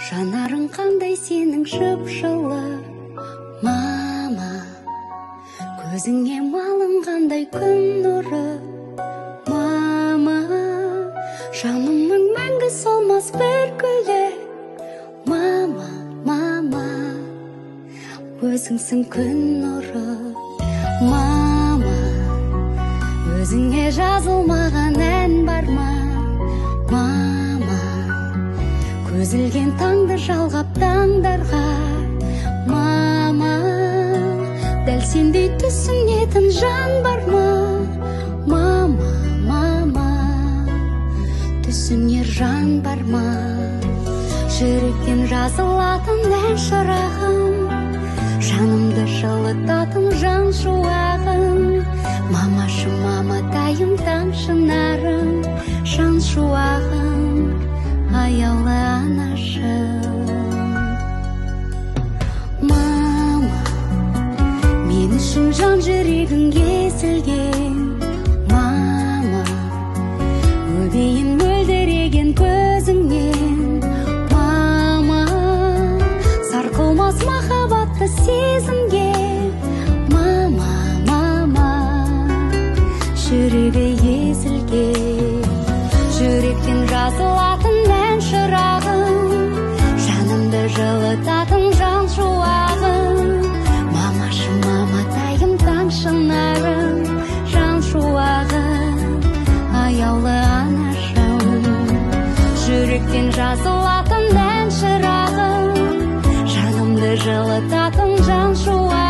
жанарың қандай сенің жып-жылы, мама. Көзіңе малынғандай күн нұры, мама. Жанымның мәңгі солмас бір гүлі, мама, мама. Өзіңсің күн нұры, мама. Өзіңе жазылмаған ән бар ма, мама. Көзілген таңды жалғап таңдарға, мама. Дәл сендей түсінетін жан бар ма, мама, мама. Түсінер жан бар ма? Жүректен жазылатын ән шырағым, жанымды жылытатын жан шуағым. Мамашы, маматайым, таң шынарым, жан шуағым, аяулы анашым. Мама, мен үшін жан жүрегің езілген, мама. Өбейін мөлдіреген көзіңнен, мама. Сарқылмас махаббатты сезімге, мама, мама. Жүрегі езілген, жүректен жазылатын ән шырағым, жанымды жылытатын жан шуағым. Мамашы, маматайым, таң шынарым, жан шуағым, аяулы анашым. Жүректен жазылатын ән шырағым, жанымды жылытатын жан шуағым.